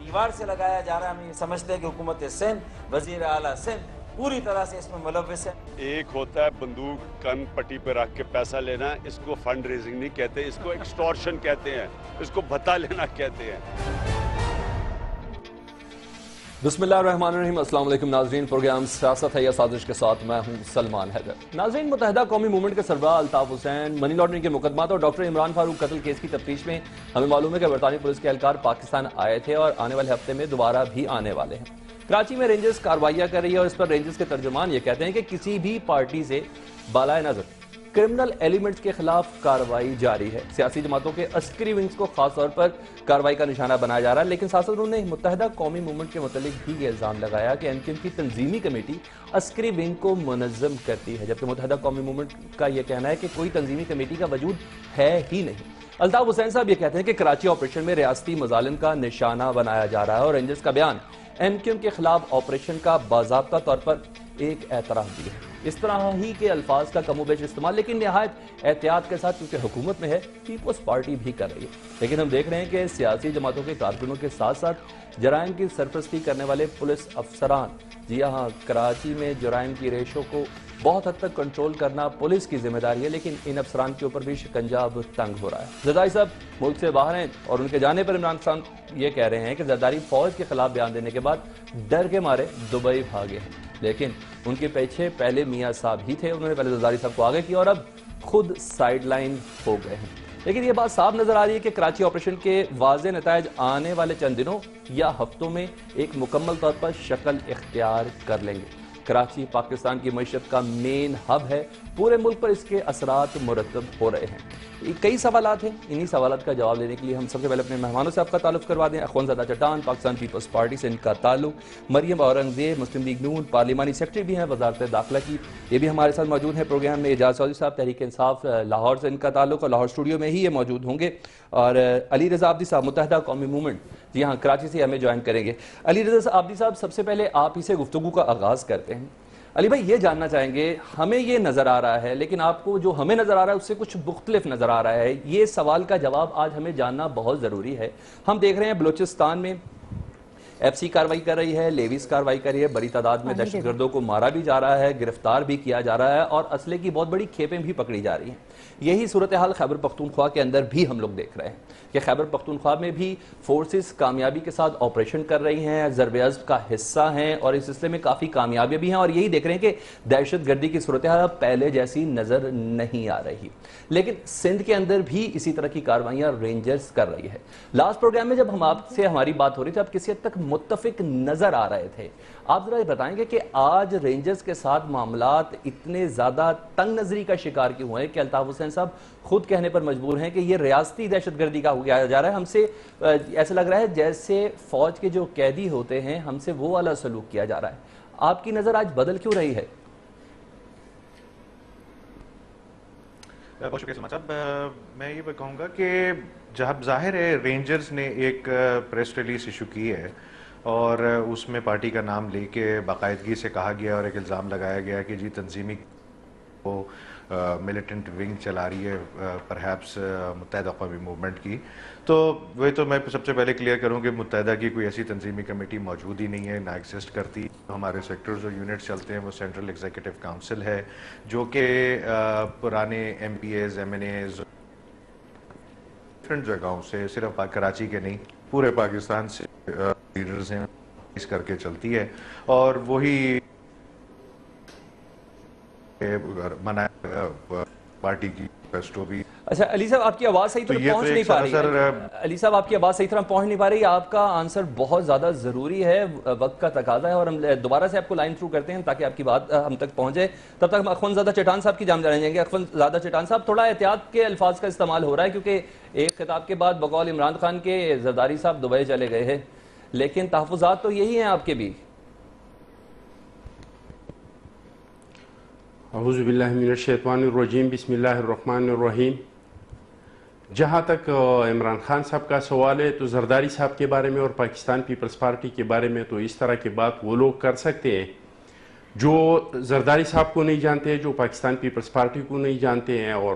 دیوار سے لگایا جا رہا ہے. ہم یہ سمجھتے ہیں کہ حکومت سندھ وزیر اعلیٰ سندھ پوری طرح سے اس میں ملوث ہے. ایک ہوتا ہے بندوق کن پٹی پہ رکھ کے پیسہ لینا، اس کو فنڈ ریزنگ نہیں کہتے، اس کو ایکسٹورشن کہتے ہیں، اس کو بھتا لینا کہتے ہیں. بسم اللہ الرحمن الرحیم. السلام علیکم ناظرین. پروگرام سیاست ہے یا سازش کے ساتھ میں ہوں سلمان حیدر. ناظرین، متحدہ قومی موومنٹ کے سربراہ الطاف حسین منی لانڈرنگ کے مقدمات اور ڈاکٹر عمران فاروق قتل کیس کی تفتیش میں ہمیں معلوم ہے کہ برطانوی پولیس کے اہلکار پاکستان آئے تھے اور آنے والے ہفتے میں دوبارہ بھی آنے والے ہیں. کراچی میں رینجرز کارروائیاں کر رہی ہے اور اس پر رینجرز کے ترجمان یہ کہتے ہیں کہ کسی بھی پارٹی سے بالائے نظر کرمنل ایلیمنٹس کے خلاف کارروائی جاری ہے. سیاسی جماعتوں کے عسکری ونگز کو خاص طور پر کارروائی کا نشانہ بنایا جا رہا ہے، لیکن ساتھ ساتھ انہوں نے متحدہ قومی موومنٹ کے متعلق بھی یہ الزام لگایا کہ MQM کی تنظیمی کمیٹی عسکری ونگ کو منظم کرتی ہے، جبکہ متحدہ قومی موومنٹ کا یہ کہنا ہے کہ کوئی تنظیمی کمیٹی کا وجود ہے ہی نہیں. الطاف حسین صاحب یہ کہتے ہیں کہ کراچی آپریشن میں ریاستی مظالم کا نشانہ بنایا جا رہا ہے اور رینجرز کا بیان MQM کے خلاف آپریشن کا باضابطہ طور پر ایک اعتراف بھی ہے. اس طرح ہی کے الفاظ کا کم و بیش استعمال لیکن نہایت احتیاط کے ساتھ، کیونکہ حکومت میں ہے، پیپلز پارٹی بھی کر رہی ہے. لیکن ہم دیکھ رہے ہیں کہ سیاسی جماعتوں کے کارکنوں کے ساتھ ساتھ جرائم کی سرپرستی کرنے والے پولیس افسران، جی ہاں، کراچی میں جرائم کی ریشوں کو بہت حد تک کنٹرول کرنا پولیس کی ذمہ داری ہے، لیکن ان افسران کے اوپر بھی شکنجہ اب تنگ ہو رہا ہے. زرداری صاحب ملک سے باہر ہیں اور ان کے جانے پر عمران خان یہ کہہ رہے ہیں کہ زرداری فوج کے خلاف بیان دینے کے بعد ڈر کے مارے دبئی بھاگے ہیں، لیکن ان کے پیچھے پہلے میاں صاحب ہی تھے. انہوں نے پہلے زرداری صاحب کو آگے کیا اور اب خود سائیڈ لائن ہو گئے ہیں. لیکن یہ بات صاف نظر آ رہی ہے کہ کراچی آپریشن کے واضح نتائج آنے والے چند دنوں یا ہفتوں میں ایک مکمل طور پر شکل اختیار کر لیں گے. کراچی پاکستان کی معیشت کا مین ہب ہے، پورے ملک پر اس کے اثرات مرتب ہو رہے ہیں. کئی سوالات ہیں، انہی سوالات کا جواب لینے کے لیے ہم سب سے پہلے اپنے مہمانوں سے آپ کا تعارف کروا دیں. اخوانزادہ چٹان پاکستان پیپلز پارٹی سے ان کا تعلق، مریم اورنگزیب مسلم لیگ نون پارلیمانی سیکرٹری بھی ہیں وزارت داخلہ کی، یہ بھی ہمارے ساتھ موجود ہیں پروگرام میں. اعجاز چودھری صاحب تحریک انصاف لاہور سے ان کا تعلق اور لاہور اسٹوڈیو میں ہی یہ موجود ہوں گے. اور علی رضا عابدی صاحب متحدہ قومی موومنٹ، جی ہاں، کراچی سے ہمیں جوائن کریں گے. علی رضا عابدی صاحب، سب سے پہلے آپ ہی سے گفتگو کا آغاز کرتے ہیں. علی بھائی، یہ جاننا چاہیں گے، ہمیں یہ نظر آ رہا ہے لیکن آپ کو جو ہمیں نظر آ رہا ہے اس سے کچھ مختلف نظر آ رہا ہے. یہ سوال کا جواب آج ہمیں جاننا بہت ضروری ہے. ہم دیکھ رہے ہیں بلوچستان میں FC کاروائی کر رہی ہے، لیویز کاروائی کر رہی ہے، بڑی تعداد میں دہشت گردوں کو مارا بھی جا رہا ہے، گرفتار بھی کیا جا رہا ہے اور اسلحے کی بہت بڑی کھیپیں بھی پکڑی جا رہی ہیں. یہی صورتحال خیبر پختونخوا کے اندر بھی ہم لوگ دیکھ رہے ہیں کہ خیبر پختونخوا میں بھی فورسز کامیابی کے ساتھ آپریشن کر رہی ہیں، ضرب عضب کا حصہ ہیں اور اس سلسلے میں کافی کامیابیاں بھی ہیں. اور یہی دیکھ رہے ہیں کہ دہشت گردی کی صورتحال اب پہلے جیسی نظر نہیں آ رہی. لیکن سندھ کے اندر بھی اسی طرح کی کاروائیاں رینجرز کر رہی ہے. لاسٹ پروگرام میں جب ہم آپ سے ہماری بات ہو رہی تھی، آپ کسی حد تک متفق نظر آ رہے تھے. آپ ذرا یہ بتائیں گے کہ آج رینجرز کے ساتھ معاملات اتنے زیادہ تنگ نظری کا شکار کیوں ہوئے کہ الطاف حسین صاحب خود کہنے پر مجبور ہیں کہ یہ ریاستی دہشت گردی کا ہو گیا جا رہا ہے. ہم سے ایسا لگ رہا ہے جیسے فوج کے جو قیدی ہوتے ہیں ہم سے وہ والا سلوک کیا جا رہا ہے. آپ کی نظر آج بدل کیوں رہی ہے؟ بہت شکریہ سلمان صاحب. میں یہ کہوں گا کہ جب ظاہر ہے رینجرز نے ایک پریس ریلیز ایشو کی ہے اور اس میں پارٹی کا نام لے کے باقاعدگی سے کہا گیا اور ایک الزام لگایا گیا کہ جی تنظیمی وہ ملیٹنٹ ونگ چلا رہی ہے پرہیپس متحدہ قومی موومنٹ کی. تو وہ تو میں سب سے پہلے کلیئر کروں کہ متحدہ کی کوئی ایسی تنظیمی کمیٹی موجود ہی نہیں ہے، نہ ایگزسٹ کرتی. ہمارے سیکٹرز اور یونٹس چلتے ہیں وہ سینٹرل ایگزیکٹو کاؤنسل ہے جو کہ پرانے MPAs MNAs ڈفرینٹ جگہوں سے، صرف کراچی کے نہیں پورے پاکستان سے لیڈرز ہیں، اس کر کے چلتی ہے اور وہی پارٹی کی پیسٹو بھی. اچھا علی صاحب، آپ کی آواز صحیح طرح پہنچ نہیں پا رہی ہے. علی صاحب، آپ کی آواز صحیح طرح پہنچ نہیں پا رہی. آپ کا آنسر بہت زیادہ ضروری ہے، وقت کا تقاضا ہے اور ہم دوبارہ سے آپ کو لائن تھرو کرتے ہیں تاکہ آپ کی بات ہم تک پہنچ جائے. تب تک ہم اخوانزادہ چٹان صاحب کی جانب جانیں گے. اخوانزادہ چٹان صاحب، تھوڑا احتیاط کے الفاظ کا استعمال ہو رہا ہے کیونکہ ایک خطاب کے بعد بقول عمران خان کے زرداری صاحب دبئی چلے گئے ہیں، لیکن تحفظات تو یہی ہیں آپ کے بھی. اعوذ باللہ من الشیطان الرجیم، بسم اللہ الرحمن الرحیم. جہاں تک عمران خان صاحب کا سوال ہے تو زرداری صاحب کے بارے میں اور پاکستان پیپلز پارٹی کے بارے میں تو اس طرح کی بات وہ لوگ کر سکتے ہیں جو زرداری صاحب کو نہیں جانتے، جو پاکستان پیپلز پارٹی کو نہیں جانتے ہیں اور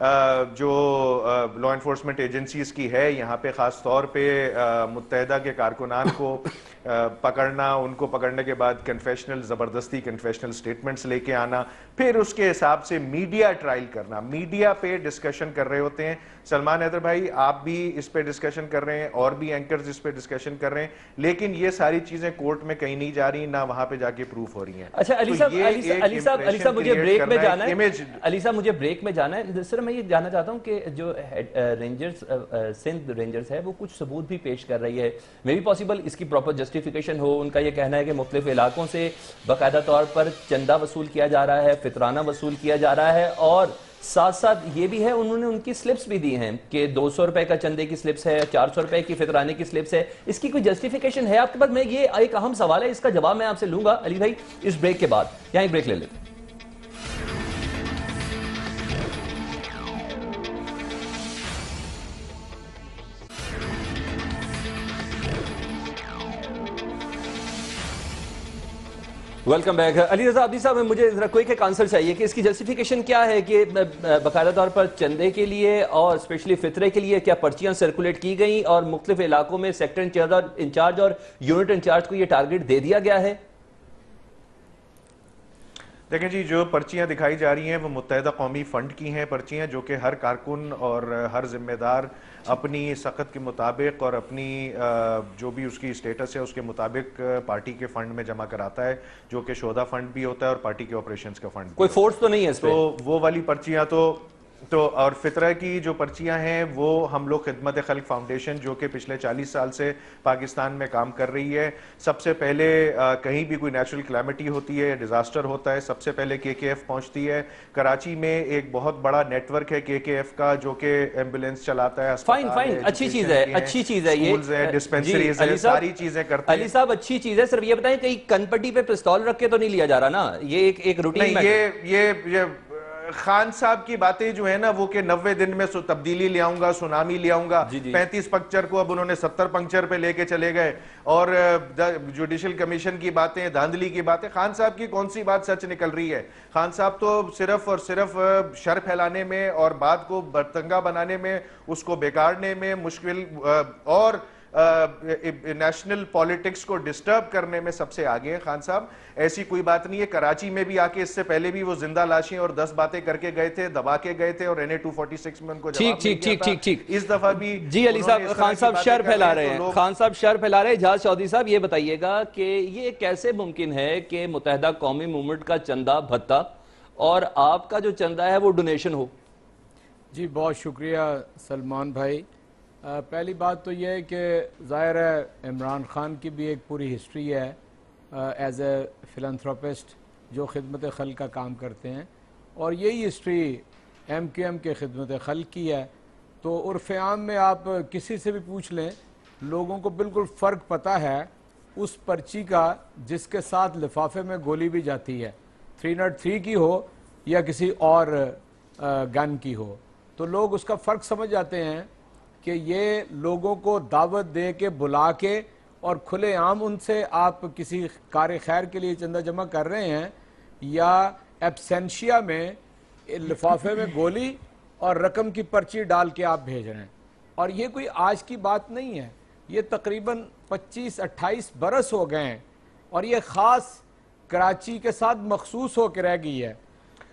جو لا انفورسمنٹ ایجنسیز کی ہے یہاں پہ خاص طور پہ متحدہ کے کارکنان کو پکڑنا، ان کو پکڑنے کے بعد کنفیشنل، زبردستی کنفیشنل سٹیٹمنٹس لے کے آنا، پھر اس کے حساب سے میڈیا ٹرائل کرنا، میڈیا پہ ڈسکشن کر رہے ہوتے ہیں. سلمان حیدر بھائی آپ بھی اس پہ ڈسکشن کر رہے ہیں اور بھی اینکرز اس پہ ڈسکشن کر رہے ہیں، لیکن یہ ساری چیزیں کورٹ میں کہیں نہیں جا رہی، نہ وہاں پہ جا کے پروف ہو رہی ہیں. اچھا علی صاحب مجھے بریک میں جانا ہے، علی صاحب مجھے بریک میں جانا ہے. سر میں یہ جاننا چاہتا ہوں کہ جو رینجرز سندھ رینجرز ہے وہ کچھ ثبوت بھی پیش کر رہی ہے، مے بی پاسبل اس کی پراپر جسٹیفیکیشن ہو. ان کا یہ کہنا ہے کہ مختلف علاقوں سے باقاعدہ طور پر چندہ وصول کیا جا رہا ہے، فطرانہ وصول کیا جا رہا ہے، اور ساتھ ساتھ یہ بھی ہے انہوں نے ان کی سلپس بھی دی ہیں کہ 200 روپے کا چندے کی سلپس ہے، 400 روپے کی فطرانے کی سلپس ہے. اس کی کوئی جسٹیفیکیشن ہے آپ کے پاس؟ میں یہ ایک اہم سوال ہے، اس کا جواب میں آپ سے لوں گا علی بھائی اس بریک کے بعد. یہاں ایک بریک لے لیتے ہیں. Welcome back. علی رضا عبدی صاحب مجھے ذرا کوئی ایک آنسر چاہیے کہ اس کی جسٹیفیکیشن کیا ہے کہ باقاعدہ طور پر چندے کے لیے اور اسپیشلی فطرے کے لیے کیا پرچیاں سرکولیٹ کی گئیں اور مختلف علاقوں میں سیکٹر انچارج اور یونٹ انچارج کو یہ ٹارگٹ دے دیا گیا ہے؟ دیکھیں جی، جو پرچیاں دکھائی جا رہی ہیں وہ متحدہ قومی فنڈ کی ہیں پرچیاں، جو کہ ہر کارکن اور ہر ذمہ دار اپنی سخت کے مطابق اور اپنی جو بھی اس کی اسٹیٹس ہے اس کے مطابق پارٹی کے فنڈ میں جمع کراتا ہے، جو کہ شہدا فنڈ بھی ہوتا ہے اور پارٹی کے آپریشنز کا فنڈ. کوئی فورس تو نہیں ہے اس پہ؟ تو وہ والی پرچیاں تو اور فطرہ کی جو پرچیاں ہیں وہ ہم لوگ خدمت خلق فاؤنڈیشن جو کہ پچھلے 40 سال سے پاکستان میں کام کر رہی ہے، سب سے پہلے کہیں بھی کوئی نیچرل کلیمٹی ہوتی ہے، ڈیزاسٹر ہوتا ہے، سب سے پہلے KKF پہنچتی ہے. کراچی میں ایک بہت بڑا نیٹ ورک ہے KKF کا جو کہ ایمبولینس چلاتا ہے، فائن اچھی چیز ہے، اچھی چیز ہے، یہ ڈسپینسریز ہیں، ساری چیزیں کرتے ہیں. علی صاحب اچھی چیز ہے، صرف یہ بتائیں کہیں کن پٹی پہ پستول رکھ کے تو نہیں لیا جا رہا نا؟ یہ ایک روٹین میں یہ خان صاحب کی باتیں جو ہے نا وہ کہ 90 دن میں تبدیلی لے آؤں گا، سونامی لے آؤں گا، 35 پنکچر کو اب انہوں نے 70 پنکچر پہ لے کے چلے گئے، اور جوڈیشل کمیشن کی باتیں، دھاندلی کی باتیں. خان صاحب کی کون سی بات سچ نکل رہی ہے؟ خان صاحب تو صرف اور صرف شر پھیلانے میں اور بات کو برتنگا بنانے میں، اس کو بگاڑنے میں، مشکل اور نیشنل پالیٹکس کو ڈسٹرب کرنے میں سب سے آگے ہیں خان صاحب. ایسی کوئی بات نہیں ہے. کراچی میں بھی آ کے اس سے پہلے بھی وہ زندہ لاشیں اور 10 باتیں کر کے گئے تھے، دبا کے گئے تھے، اور NA-246 میں ان کو جواب نہیں دیا تھا. اس دفعہ بھی جی علی صاحب، خان صاحب شر پھیلا رہے ہیں، خان صاحب شر پھیلا رہے ہیں. جہاز چودھری صاحب یہ بتائیے گا کہ یہ کیسے ممکن ہے کہ متحدہ قومی موومنٹ کا چندہ بھتہ اور آپ کا جو چندہ ہے وہ ڈونیشن ہو؟ جی بہت شکریہ سلمان بھائی. پہلی بات تو یہ ہے کہ ظاہر ہے عمران خان کی بھی ایک پوری ہسٹری ہے ایز اے فلانتھروپسٹ جو خدمت خلق کا کام کرتے ہیں، اور یہی ہسٹری MQM کے خدمت خلق کی ہے. تو عرف عام میں آپ کسی سے بھی پوچھ لیں، لوگوں کو بالکل فرق پتہ ہے اس پرچی کا جس کے ساتھ لفافے میں گولی بھی جاتی ہے، 303 کی ہو یا کسی اور گن کی ہو. تو لوگ اس کا فرق سمجھ جاتے ہیں کہ یہ لوگوں کو دعوت دے کے بلا کے اور کھلے عام ان سے آپ کسی کار خیر کے لیے چندہ جمع کر رہے ہیں، یا ایبسینشیا میں لفافے میں گولی اور رقم کی پرچی ڈال کے آپ بھیج رہے ہیں. اور یہ کوئی آج کی بات نہیں ہے، یہ تقریباً 25-28 برس ہو گئے ہیں، اور یہ خاص کراچی کے ساتھ مخصوص ہو کے رہ گئی ہے.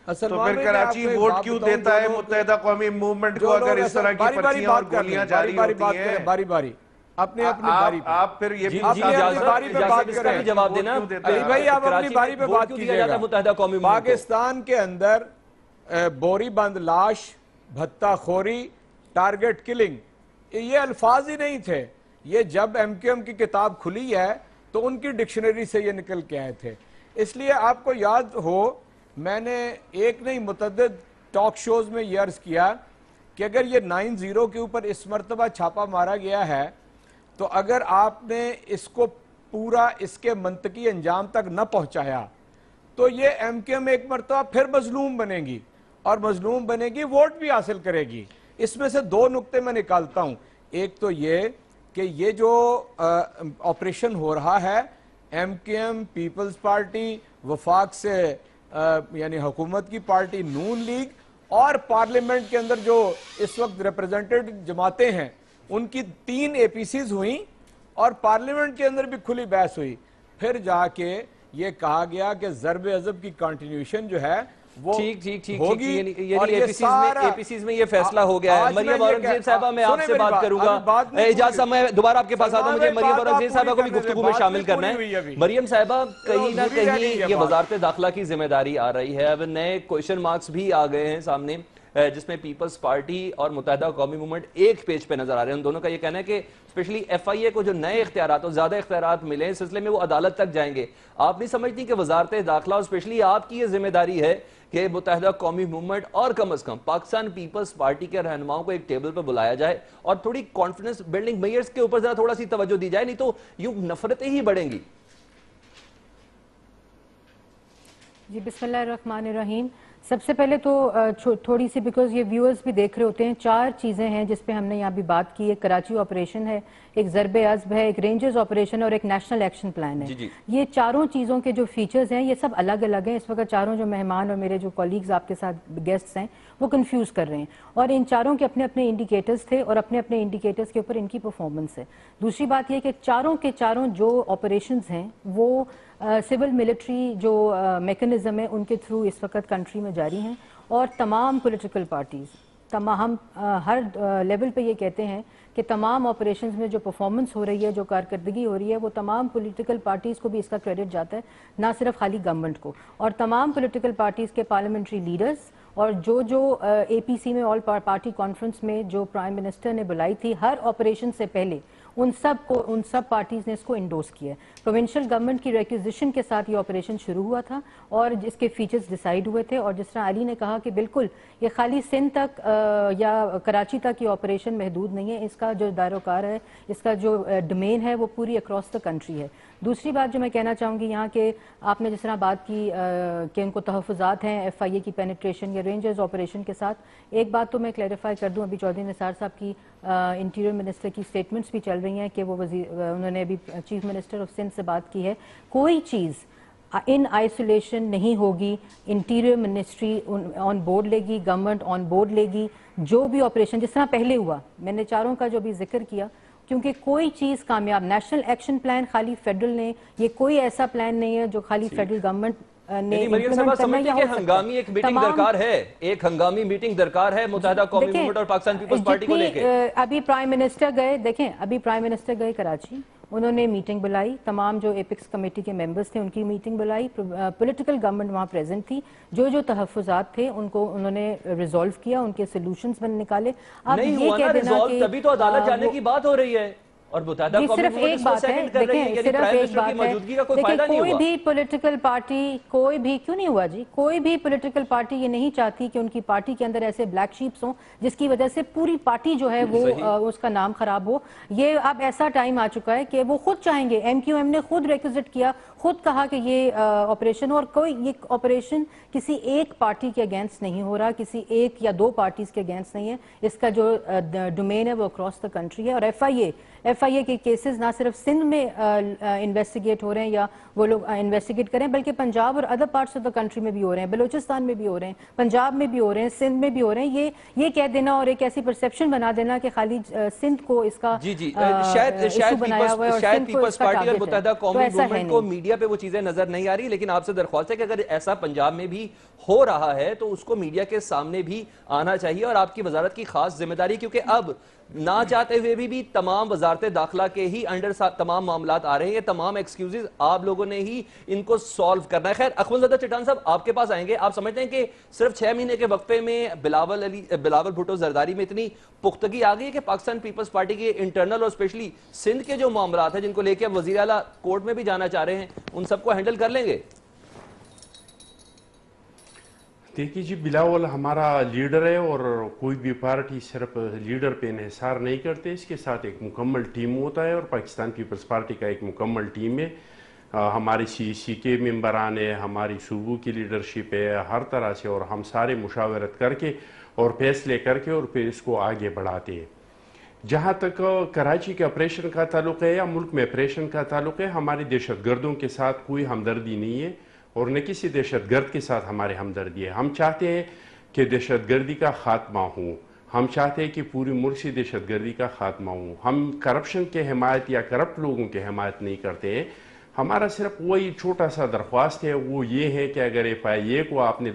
تو پھر کراچی ووٹ کیوں دیتا ہے متحدہ قومی موومنٹ کو اگر اس طرح کی پرچیاں اور گولیاں جاری ہوتی ہیں؟ باری باری اپنی باری آپ پھر یہ باری پہ بات کریں، جواب دینا علی بھائی، آپ اپنی باری پہ بات کیجئے گا. متحدہ قومی پاکستان کے اندر بوری بند لاش، بھتہ خوری، ٹارگٹ کلنگ، یہ الفاظ ہی نہیں تھے. یہ جب MQM کی کتاب کھلی ہے تو ان کی ڈکشنری سے یہ نکل کے آئے تھے. اس لیے آپ کو یاد ہو، میں نے ایک نہیں متعدد ٹاک شوز میں یہ عرض کیا کہ اگر یہ 9-0 کے اوپر اس مرتبہ چھاپا مارا گیا ہے تو اگر آپ نے اس کو پورا اس کے منطقی انجام تک نہ پہنچایا تو یہ MQM ایک مرتبہ پھر مظلوم بنے گی، اور مظلوم بنے گی ووٹ بھی حاصل کرے گی. اس میں سے 2 نقطے میں نکالتا ہوں. ایک تو یہ کہ یہ جو آپریشن ہو رہا ہے MQM، پیپلز پارٹی، وفاق سے یعنی حکومت کی پارٹی نون لیگ اور پارلیمنٹ کے اندر جو اس وقت ریپرزینٹیڈ جماعتیں ہیں ان کی 3 APCs ہوئیں اور پارلیمنٹ کے اندر بھی کھلی بحث ہوئی. پھر جا کے یہ کہا گیا کہ ضرب عضب کی کنٹینیوشن جو ہے وہ ہوگی اور یہ سارا APCs میں یہ فیصلہ ہو گیا ہے. مریم اورنگزیب صاحبہ میں آپ سے بات کروں گا, اجازت میں دوبارہ آپ کے پاس آتا ہوں, مجھے مریم اورنگزیب صاحبہ کو بھی گفتگو میں شامل کرنا ہے. مریم صاحبہ, کہیں نہ کہیں یہ وزارت داخلہ کی ذمہ داری آ رہی ہے, اب نئے کوئسچن مارکس بھی آ گئے ہیں سامنے جس میں پیپلز پارٹی اور متحدہ قومی موومنٹ ایک پیج پہ نظر آ رہے ہیں. ان دونوں کا یہ کہنا ہے کہ اسپیشلی FIA کو جو نئے اختیارات اور زیادہ اختیارات ملے اس سلسلے میں وہ عدالت تک جائیں گے. آپ نہیں سمجھتی کہ وزارت داخلہ اور اسپیشلی آپ کی یہ ذمہ داری ہے کہ متحدہ قومی موومنٹ اور کم از کم پاکستان پیپلز پارٹی کے رہنماؤں کو ایک ٹیبل پر بلایا جائے اور تھوڑی کانفیڈنس بلڈنگ میئرز کے اوپر ذرا تھوڑا سی توجہ دی جائے, نہیں تو یوں نفرتیں ہی بڑھیں گی. جی بسم اللہ الرحمن الرحیم. سب سے پہلے تو تھوڑی سی, بیکاز یہ ویورز بھی دیکھ رہے ہوتے ہیں, 4 چیزیں ہیں جس پہ ہم نے یہاں بھی بات کی. ایک کراچی آپریشن ہے, ایک ضرب عضب ہے, ایک رینجرز آپریشن اور ایک نیشنل ایکشن پلان ہے. یہ چاروں چیزوں کے جو فیچرز ہیں یہ سب الگ الگ ہیں. اس وقت چاروں جو مہمان اور میرے جو کولیگز آپ کے ساتھ گیسٹس ہیں وہ کنفیوز کر رہے ہیں, اور ان چاروں کے اپنے اپنے انڈیکیٹرز تھے اور اپنے اپنے انڈیکیٹرز کے اوپر ان کی پرفارمنس ہے. دوسری بات یہ کہ چاروں کے چاروں جو آپریشنز ہیں وہ سول ملٹری جو میکنزم ہے ان کے تھرو اس وقت کنٹری میں جاری ہیں, اور تمام پولیٹیکل پارٹیز ہم ہر لیول پہ یہ کہتے ہیں کہ تمام آپریشنز میں جو پرفارمنس ہو رہی ہے, جو کارکردگی ہو رہی ہے, وہ تمام پولیٹیکل پارٹیز کو بھی اس کا کریڈٹ جاتا ہے, نہ صرف خالی گورنمنٹ کو. اور تمام پولیٹیکل پارٹیز کے پارلیمنٹری لیڈرز اور جو APC میں آل پارٹی کانفرنس میں جو پرائم منسٹر نے بلائی تھی ہر آپریشن سے پہلے, ان سب پارٹیز نے اس کو انڈورس کیا ہے. پروونشل گورنمنٹ کی ریکوزیشن کے ساتھ یہ آپریشن شروع ہوا تھا اور جس کے فیچرز ڈیسائیڈ ہوئے تھے, اور جس طرح علی نے کہا کہ بالکل یہ خالی سندھ تک یا کراچی تک یہ آپریشن محدود نہیں ہے, اس کا جو دائرہ کار ہے, اس کا جو ڈومین ہے وہ پوری اکراس دا کنٹری ہے. دوسری بات جو میں کہنا چاہوں گی یہاں کہ آپ نے جس طرح بات کی کہ ان کو تحفظات ہیں FIA کی پینیٹریشن یا رینجرز آپریشن کے ساتھ, ایک بات تو میں کلیریفائی کر دوں, ابھی چودھری نثار صاحب کی انٹیریئر منسٹر کی سٹیٹمنٹس بھی چل رہی ہیں کہ وہ انہوں نے ابھی چیف منسٹر آف سندھ سے بات کی ہے, کوئی چیز ان آئسولیشن نہیں ہوگی. انٹیریئر منسٹری آن بورڈ لے گی, گورنمنٹ آن بورڈ لے گی جو بھی آپریشن جس طرح پہلے ہوا. میں نے چاروں کا جو بھی ذکر کیا, کیونکہ کوئی چیز کامیاب, نیشنل ایکشن پلان خالی فیڈرل نے, یہ کوئی ایسا پلان نہیں ہے جو خالی فیڈرل گورنمنٹ نے امپلیمنٹ کرنا ہے. ہنگامی ایک میٹنگ درکار ہے, ایک ہنگامی میٹنگ درکار ہے متحدہ قومی موومنٹ اور پاکستان پیپلز پارٹی کو لے کے. ابھی پرائم منسٹر گئے, دیکھیں ابھی پرائم منسٹر گئے کراچی, انہوں نے میٹنگ بلائی, تمام جو ایپکس کمیٹی کے ممبرز تھے ان کی میٹنگ بلائی, پولیٹیکل گورنمنٹ وہاں پریزنٹ تھی, جو تحفظات تھے ان کو انہوں نے ریزولو کیا, ان کے سولوشنز بن نکالے. اب یہ کہہ دینا کہ تبھی تو عدالت جانے کی بات ہو رہی ہے اور متحدہ قومی صرف ایک بات ہے, دیکھیں صرف ایک بات ہے, دیکھیں کوئی بھی پولیٹیکل پارٹی, کوئی بھی کیوں نہیں ہوا جی, کوئی بھی پولیٹیکل پارٹی یہ نہیں چاہتی کہ ان کی پارٹی کے اندر ایسے بلیک شیپس ہوں جس کی وجہ سے پوری پارٹی جو ہے وہ اس کا نام خراب ہو. یہ اب ایسا ٹائم آ چکا ہے کہ وہ خود چاہیں گے, MQM نے خود ریکوزٹ کیا, خود کہا کہ یہ آپریشن, اور کوئی یہ آپریشن کسی ایک پارٹی کے اگینسٹ نہیں ہو رہا, کسی ایک یا 2 پارٹیز کے اگینسٹ نہیں ہے, اس کا جو ڈومین ہے وہ اکراس دا کنٹری ہے. اور FIA کے کیسز نہ صرف سندھ میں انویسٹیگیٹ ہو رہے ہیں یا وہ لوگ انویسٹیگیٹ کریں, بلکہ پنجاب اور other parts of the country میں بھی ہو رہے ہیں, بلوچستان میں بھی ہو رہے ہیں, پنجاب میں بھی ہو رہے ہیں, سندھ میں بھی ہو رہے ہیں. یہ کہہ دینا اور ایک ایسی پرسیپشن بنا دینا کہ خالی سندھ کو اس کا شاید پیپلز پارٹی اور متحدہ قومی موومنٹ کو میڈیا پہ وہ چیزیں نظر نہیں آ رہی, لیکن آپ سے درخواست ہے کہ اگر ایسا پنجاب میں بھی ہو رہا ہے تو اس کو میڈیا کے سامنے بھی آنا چاہیے, اور آپ کی وزارت کی خاص ذمہ داری, کیونکہ اب نہ چاہتے ہوئے بھی تمام وزارت داخلہ کے ہی انڈر تمام معاملات آ رہے ہیں, یہ تمام ایکسکیوزز آپ لوگوں نے ہی ان کو سالو کرنا ہے. خیر, اکمل زدہ چٹان صاحب آپ کے پاس آئیں گے. آپ سمجھتے ہیں کہ صرف 6 مہینے کے وقفے میں بلاول بھٹو زرداری میں اتنی پختگی آ گئی ہے کہ پاکستان پیپلز پارٹی کے انٹرنل اور اسپیشلی سندھ کے جو معاملات ہیں جن کو لے کے اب وزیر اعلیٰ کورٹ میں بھی جانا چاہ رہے ہیں, ان سب کو ہینڈل کر لیں گے؟ دیکھیے جی, بلاول ہمارا لیڈر ہے اور کوئی بھی پارٹی صرف لیڈر پہ انحصار نہیں کرتے, اس کے ساتھ ایک مکمل ٹیم ہوتا ہے, اور پاکستان پیپلز پارٹی کا ایک مکمل ٹیم ہے. ہماری CEC کے ممبران ہے, ہماری صوبوں کی لیڈرشپ ہے, ہر طرح سے, اور ہم سارے مشاورت کر کے اور فیصلے کر کے اور پھر اس کو آگے بڑھاتے ہیں. جہاں تک کراچی کے آپریشن کا تعلق ہے یا ملک میں آپریشن کا تعلق ہے, ہماری دہشت گردوں کے ساتھ کوئی ہمدردی نہیں ہے اور نہ کسی دہشت گرد کے ساتھ ہمارے ہمدردی ہے. ہم چاہتے ہیں کہ دہشت گردی کا خاتمہ ہو. ہم چاہتے ہیں کہ پوری ملک سے دہشت گردی کا خاتمہ ہو. ہم کرپشن کے حمایت یا کرپٹ لوگوں کے حمایت نہیں کرتے ہیں. ہمارا صرف وہی چھوٹا سا درخواست ہے، وہ یہ ہے کہ اگر FIA کو آپ نے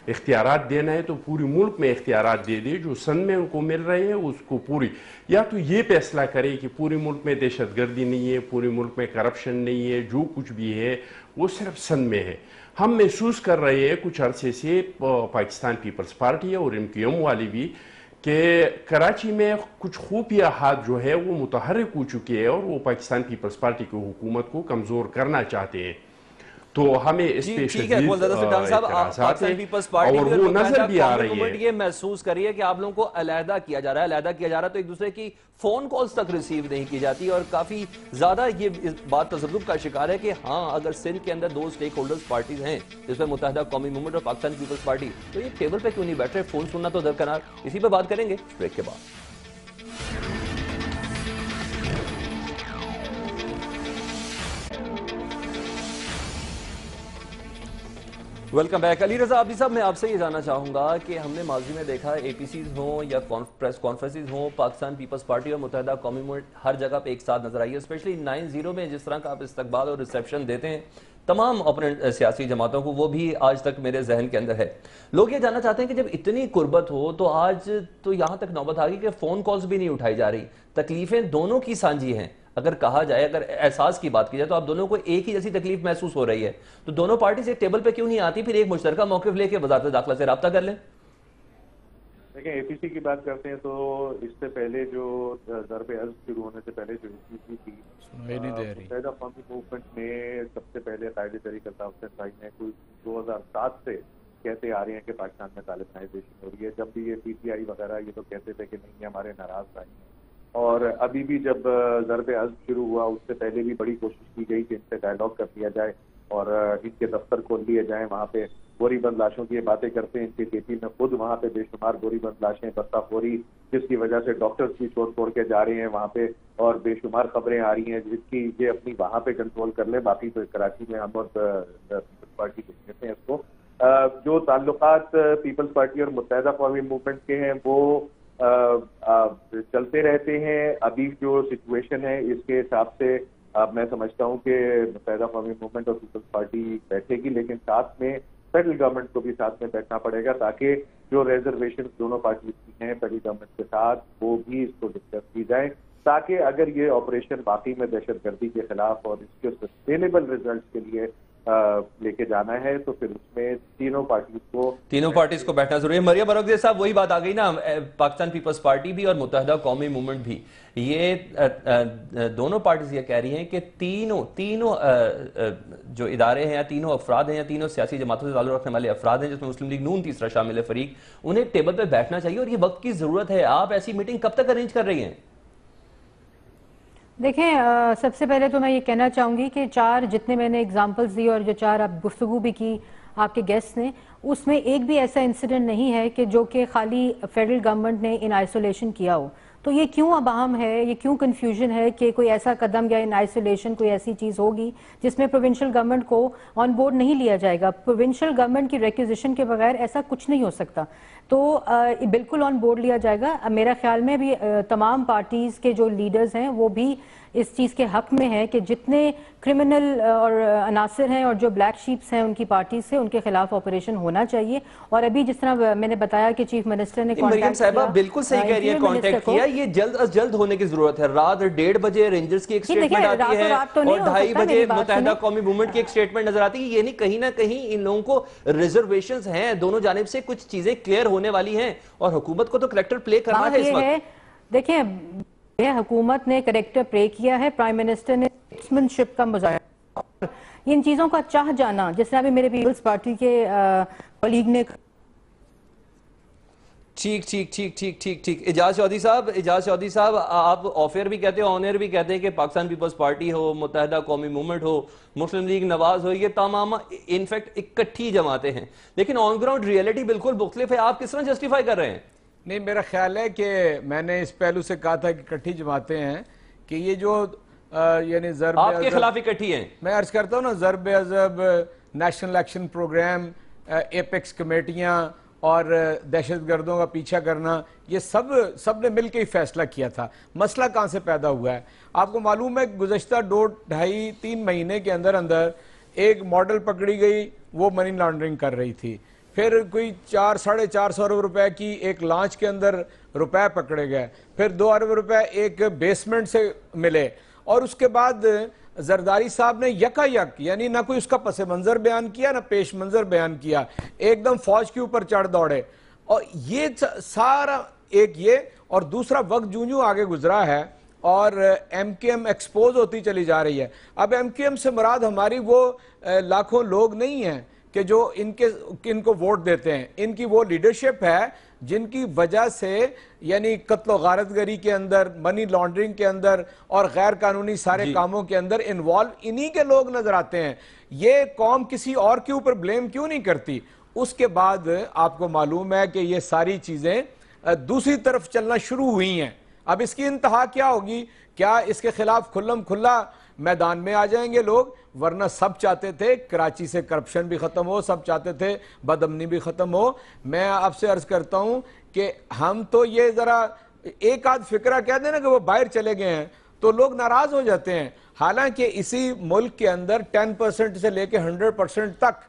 اختیارات دینا ہے تو پوری ملک میں اختیارات دے دے. جو سن میں ان کو مل رہے ہیں اس کو پوری، یا تو یہ فیصلہ کرے کہ پوری ملک میں دہشت گردی نہیں ہے، پوری ملک میں کرپشن نہیں ہے، جو کچھ بھی ہے وہ صرف سن میں ہے. ہم محسوس کر رہے ہیں کچھ عرصے سے پاکستان پیپلز پارٹی اور MQM والی بھی کہ کراچی میں کچھ خفیہ ہاتھ جو ہے وہ متحرک ہو چکے ہیں اور وہ پاکستان پیپلز پارٹی کی حکومت کو کمزور کرنا چاہتے ہیں. تو ہمیں اس پہ شدید اعتراضات ہیں اور وہ نظر بھی آ رہی ہے. یہ محسوس کریے کہ آپ لوگوں کو علیحدہ کیا جا رہا ہے تو ایک دوسرے کی فون کالز تک ریسیو نہیں کی جاتی، اور کافی زیادہ یہ بات تذبذب کا شکار ہے کہ ہاں اگر سندھ کے اندر 2 سٹیک ہولڈرز پارٹیز ہیں جس میں متحدہ قومی موومنٹ اور پاکستان پیپلز پارٹی، تو یہ ٹیبل پہ کیوں نہیں بیٹھ رہے؟ فون سننا تو درکنار. اسی پہ بات کریں گے بریک کے بعد. Welcome back. علی رضا عابدی صاحب، میں آپ سے یہ جاننا چاہوں گا کہ ہم نے ماضی میں دیکھا APCs ہوں یا پریس کانفرنسز ہوں، پاکستان پیپلز پارٹی اور متحدہ قومی موومنٹ ہر جگہ پہ ایک ساتھ نظر آئی ہے. اسپیشلی 9-0 میں جس طرح کا آپ استقبال اور ریسیپشن دیتے ہیں تمام اپنے سیاسی جماعتوں کو، وہ بھی آج تک میرے ذہن کے اندر ہے. لوگ یہ جاننا چاہتے ہیں کہ جب اتنی قربت ہو تو آج تو یہاں تک نوبت آ گئی کہ فون کالز بھی نہیں اٹھائی جا رہی. تکلیفیں دونوں کی سانجھی ہیں. اگر کہا جائے، اگر احساس کی بات کی جائے تو آپ دونوں کو ایک ہی جیسی تکلیف محسوس ہو رہی ہے، تو دونوں پارٹیز ایک ٹیبل پہ کیوں نہیں آتی؟ پھر ایک مشترکہ موقف لے کے وزارت داخلہ سے رابطہ کر لیں. دیکھیں APC کی بات کرتے ہیں تو اس سے پہلے جو ضرب عزم شروع ہونے سے پہلے جو APC تھی، متحدہ قومی موومنٹ نے سب سے پہلے قائد طریق الطاف حسین بھائی نے کوئی 2007 سے کہتے آ رہے ہیں کہ پاکستان میں طالبانائزیشن ہو رہی ہے. جب بھی یہ PTI وغیرہ یہ تو کہتے تھے کہ نہیں ہمارے ناراض بھائی ہیں، اور ابھی بھی جب ضرب عزم شروع ہوا اس سے پہلے بھی بڑی کوشش کی گئی کہ ان سے ڈائیلاگ کر لیا جائے اور ان کے دفتر کھول لیے جائیں. وہاں پہ گوری بند لاشوں کی باتیں کرتے ہیں. ان کے KP میں خود وہاں پہ بے شمار گوری بند لاشیں، بستہ خوری، جس کی وجہ سے ڈاکٹرز بھی چھوڑ کے جا رہے ہیں وہاں پہ، اور بے شمار خبریں آ رہی ہیں جس کی یہ اپنی وہاں پہ کنٹرول کر لیں. باقی تو کراچی میں ہم اور پیپلز پارٹی کہتے ہیں اس کو. جو تعلقات پیپلز پارٹی اور متحدہ قومی موومنٹ کے ہیں وہ چلتے رہتے ہیں. ابھی جو سچویشن ہے اس کے حساب سے میں سمجھتا ہوں کہ متحدہ قومی موومنٹ اور پیپلز پارٹی بیٹھے گی، لیکن ساتھ میں فیڈرل گورنمنٹ کو بھی ساتھ میں بیٹھنا پڑے گا تاکہ جو ریزرویشن دونوں پارٹیز کی ہیں فیڈرل گورنمنٹ کے ساتھ وہ بھی اس کو ڈسکس کی جائیں، تاکہ اگر یہ آپریشن واقعی میں دہشت گردی کے خلاف اور اس کے سسٹینیبل ریزلٹس کے لیے لے کے جانا ہے تو پھر اس میں تینوں پارٹیز کو بیٹھنا ضروری ہے. مریم برکزئی صاحب، وہی بات آ گئی نا، پاکستان پیپلز پارٹی بھی اور متحدہ قومی موومنٹ بھی، یہ دونوں پارٹیز یہ کہہ رہی ہیں کہ تینوں جو ادارے ہیں یا تینوں افراد ہیں یا تینوں سیاسی جماعتوں سے تعلق رکھنے والے افراد ہیں، جس میں مسلم لیگ نون تیسرا شامل ہے فریق، انہیں ٹیبل پہ بیٹھنا چاہیے اور یہ وقت کی ضرورت ہے. آپ ایسی میٹنگ کب تک ارینج کر رہی ہیں؟ دیکھیں، سب سے پہلے تو میں یہ کہنا چاہوں گی کہ 4 جتنے میں نے اگزامپلز دی اور جو 4 آپ گفتگو بھی کی آپ کے گیسٹ نے، اس میں ایک بھی ایسا انسیڈنٹ نہیں ہے کہ جو کہ خالی فیڈرل گورنمنٹ نے ان آئسولیشن کیا ہو. تو یہ کیوں اب اہم ہے، یہ کیوں کنفیوژن ہے کہ کوئی ایسا قدم یا ان آئسولیشن کوئی ایسی چیز ہوگی جس میں پروونشل گورنمنٹ کو آن بورڈ نہیں لیا جائے گا؟ پروونشل گورنمنٹ کی ریکوزیشن کے بغیر ایسا کچھ نہیں ہو سکتا. تو بالکل آن بورڈ لیا جائے گا. میرا خیال میں بھی تمام پارٹیز کے جو لیڈرز ہیں وہ بھی اس چیز کے حق میں ہے کہ جتنے کرمنل اور عناصر ہیں اور جو بلیک شیپس ہیں ان کی پارٹیز سے ان کے خلاف آپریشن ہونا چاہیے. اور ابھی جس طرح میں نے بتایا کہ چیف منسٹر نے مریم صاحبہ بالکل صحیح کہہ رہی ہے، کانٹیکٹ کیا، یہ جلد از جلد ہونے کی ضرورت ہے. رات 1:30 بجے رینجرز کی ایک سٹیٹمنٹ آتی ہے اور 2:30 بجے متحدہ قومی موومنٹ کی ایک سٹیٹمنٹ نظر آتی ہے. یہ نہیں کہیں نہ کہیں ان لوگوں کو ریزرویشنز ہیں، دونوں جانب سے کچھ چیزیں کلیئر ہونے والی ہیں اور حکومت کو تو کریکٹر پلے کرنا ہے اس وقت. دیکھیں، حکومت نے کریکٹر پلے کیا ہے، پرائم منسٹر نے اسٹیٹسمین شپ کا مظاہرہ، ان چیزوں کا چاہ جانا، جس طرح بھی میرے پیپلز پارٹی کے کولیگ نے. ٹھیک. اجاز چودھری صاحب، آپ آف ایئر بھی کہتے ہیں، آن ایئر بھی کہتے ہیں کہ پاکستان پیپلز پارٹی ہو، متحدہ قومی موومنٹ ہو، مسلم لیگ نواز ہو، یہ تمام انفیکٹ اکٹھی جماعتیں ہیں، لیکن آن گراؤنڈ ریئلٹی بالکل مختلف ہے. آپ کس طرح جسٹیفائی کر رہے ہیں؟ نہیں، میرا خیال ہے کہ میں نے اس پہلو سے کہا تھا کہ اکٹھی جماعتیں ہیں، کہ یہ جو یعنی ضرب آپ کے خلاف اکٹھی ہیں. میں عرض کرتا ہوں نا، Zarb Azb, national action programme, apex کمیٹیاں اور دہشت گردوں کا پیچھا کرنا، یہ سب نے مل کے ہی فیصلہ کیا تھا. مسئلہ کہاں سے پیدا ہوا ہے؟ آپ کو معلوم ہے گزشتہ 2-2.5-3 مہینے کے اندر ایک ماڈل پکڑی گئی، وہ منی لانڈرنگ کر رہی تھی. پھر کوئی 400-450 ارب روپے کی ایک لانچ کے اندر روپے پکڑے گئے. پھر 2 ارب روپے ایک بیسمنٹ سے ملے. اور اس کے بعد زرداری صاحب نے یک یعنی نہ کوئی اس کا پس منظر بیان کیا نہ پیش منظر بیان کیا، ایک دم فوج کے اوپر چڑھ دوڑے. اور یہ سارا ایک یہ، اور دوسرا وقت جوں آگے گزرا ہے اور ایم کیو ایم ایکسپوز ہوتی چلی جا رہی ہے. اب ایم کیو ایم سے مراد ہماری وہ لاکھوں لوگ نہیں ہیں کہ جو ان کو ووٹ دیتے ہیں. ان کی وہ لیڈرشپ ہے جن کی وجہ سے یعنی قتل و غارت گری کے اندر، منی لانڈرنگ کے اندر اور غیر قانونی سارے کاموں کے اندر انوالو انہی کے لوگ نظر آتے ہیں. یہ قوم کسی اور کے اوپر بلیم کیوں نہیں کرتی؟ اس کے بعد آپ کو معلوم ہے کہ یہ ساری چیزیں دوسری طرف چلنا شروع ہوئی ہیں. اب اس کی انتہا کیا ہوگی؟ کیا اس کے خلاف کھلم کھلا میدان میں آ جائیں گے لوگ؟ ورنہ سب چاہتے تھے کراچی سے کرپشن بھی ختم ہو، سب چاہتے تھے بدامنی بھی ختم ہو. میں آپ سے عرض کرتا ہوں کہ ہم تو یہ ذرا ایک آدھ فکرہ کہہ دیں نا کہ وہ باہر چلے گئے ہیں تو لوگ ناراض ہو جاتے ہیں. حالانکہ اسی ملک کے اندر 10% سے لے کے 100% تک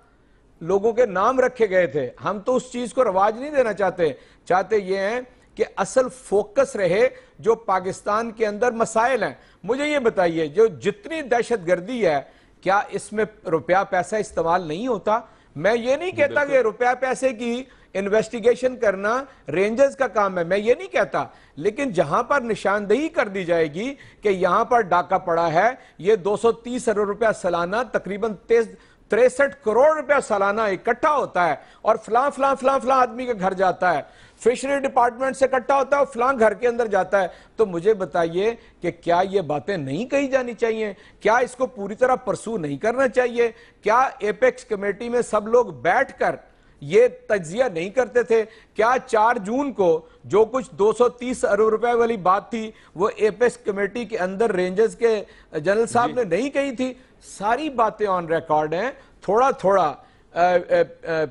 لوگوں کے نام رکھے گئے تھے. ہم تو اس چیز کو رواج نہیں دینا چاہتے یہ ہیں کہ اصل فوکس رہے جو پاکستان کے اندر مسائل ہیں. مجھے یہ بتائیے جو جتنی دہشت گردی ہے کیا اس میں روپیہ پیسہ استعمال نہیں ہوتا؟ میں یہ نہیں کہتا کہ روپیہ پیسے کی انویسٹیگیشن کرنا رینجرز کا کام ہے، میں یہ نہیں کہتا. لیکن جہاں پر نشاندہی کر دی جائے گی کہ یہاں پر ڈاکہ پڑا ہے، یہ 230 ارب روپیہ سالانہ تقریباً 63 کروڑ روپیہ سالانہ اکٹھا ہوتا ہے اور فلاں فلاں فلاں فلاں آدمی کے گھر جاتا ہے، فشری ڈپارٹمنٹ سے اکٹھا ہوتا ہے اور فلاں گھر کے اندر جاتا ہے. تو مجھے بتائیے کہ کیا یہ باتیں نہیں کہی جانی چاہیے؟ کیا اس کو پوری طرح پرسو نہیں کرنا چاہیے؟ کیا ایپیکس کمیٹی میں سب لوگ بیٹھ کر یہ تجزیہ نہیں کرتے تھے؟ کیا 4 جون کو جو کچھ 230 ارب روپے والی بات تھی وہ ایپیکس کمیٹی کے اندر رینجرز کے جنرل صاحب نے نہیں کہی تھی؟ ساری باتیں آن ریکارڈ ہیں. تھوڑا تھوڑا